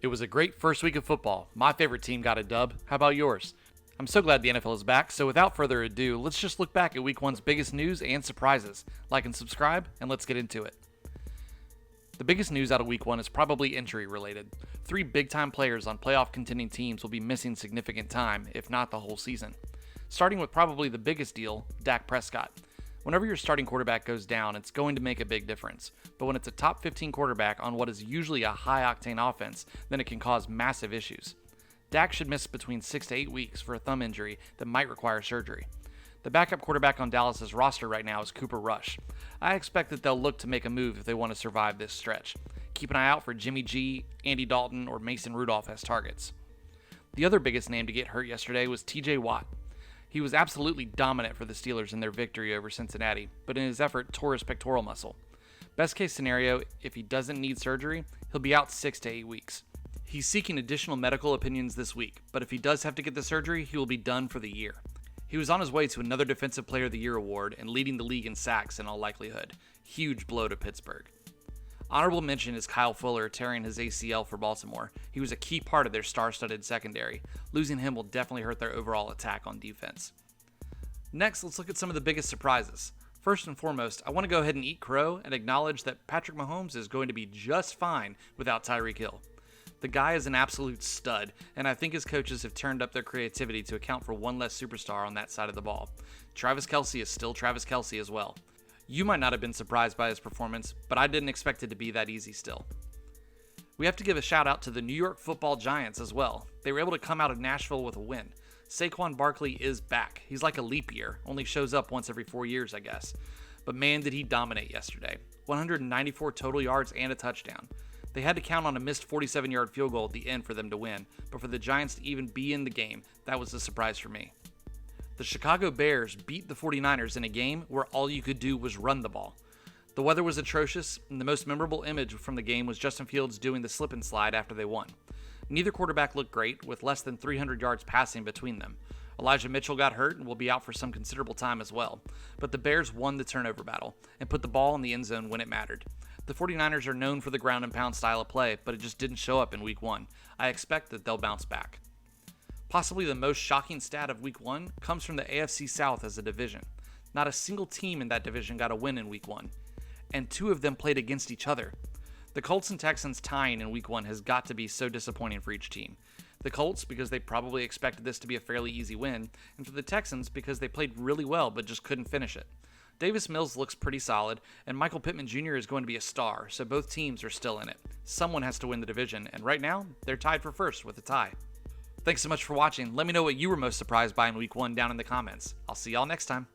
It was a great first week of football. My favorite team got a dub. How about yours? I'm so glad the NFL is back, so without further ado, let's just look back at week one's biggest news and surprises. Like and subscribe, and let's get into it. The biggest news out of week one is probably injury related. 3 big-time players on playoff contending teams will be missing significant time, if not the whole season. Starting with probably the biggest deal, Dak Prescott. Whenever your starting quarterback goes down, it's going to make a big difference. But when it's a top 15 quarterback on what is usually a high-octane offense, then it can cause massive issues. Dak should miss between 6 to 8 weeks for a thumb injury that might require surgery. The backup quarterback on Dallas's roster right now is Cooper Rush. I expect that they'll look to make a move if they want to survive this stretch. Keep an eye out for Jimmy G, Andy Dalton, or Mason Rudolph as targets. The other biggest name to get hurt yesterday was TJ Watt. He was absolutely dominant for the Steelers in their victory over Cincinnati, but in his effort tore his pectoral muscle. Best case scenario, if he doesn't need surgery, he'll be out 6 to 8 weeks. He's seeking additional medical opinions this week, but if he does have to get the surgery, he will be done for the year. He was on his way to another Defensive Player of the Year award and leading the league in sacks in all likelihood. Huge blow to Pittsburgh. Honorable mention is Kyle Fuller tearing his ACL for Baltimore. He was a key part of their star-studded secondary. Losing him will definitely hurt their overall attack on defense. Next, let's look at some of the biggest surprises. First and foremost, I want to go ahead and eat crow and acknowledge that Patrick Mahomes is going to be just fine without Tyreek Hill. The guy is an absolute stud, and I think his coaches have turned up their creativity to account for one less superstar on that side of the ball. Travis Kelce is still Travis Kelce as well. You might not have been surprised by his performance, but I didn't expect it to be that easy still. We have to give a shout out to the New York Football Giants as well. They were able to come out of Nashville with a win. Saquon Barkley is back. He's like a leap year, only shows up once every 4 years, I guess. But man, did he dominate yesterday. 194 total yards and a touchdown. They had to count on a missed 47-yard field goal at the end for them to win, but for the Giants to even be in the game, that was a surprise for me. The Chicago Bears beat the 49ers in a game where all you could do was run the ball. The weather was atrocious, and the most memorable image from the game was Justin Fields doing the slip and slide after they won. Neither quarterback looked great, with less than 300 yards passing between them. Elijah Mitchell got hurt and will be out for some considerable time as well, but the Bears won the turnover battle and put the ball in the end zone when it mattered. The 49ers are known for the ground and pound style of play, but it just didn't show up in week one. I expect that they'll bounce back. Possibly the most shocking stat of week one comes from the AFC South as a division. Not a single team in that division got a win in week one, and 2 of them played against each other. The Colts and Texans tying in week one has got to be so disappointing for each team. The Colts because they probably expected this to be a fairly easy win, and for the Texans because they played really well but just couldn't finish it. Davis Mills looks pretty solid, and Michael Pittman Jr. is going to be a star, so both teams are still in it. Someone has to win the division, and right now, they're tied for first with a tie. Thanks so much for watching. Let me know what you were most surprised by in week one down in the comments. I'll see y'all next time.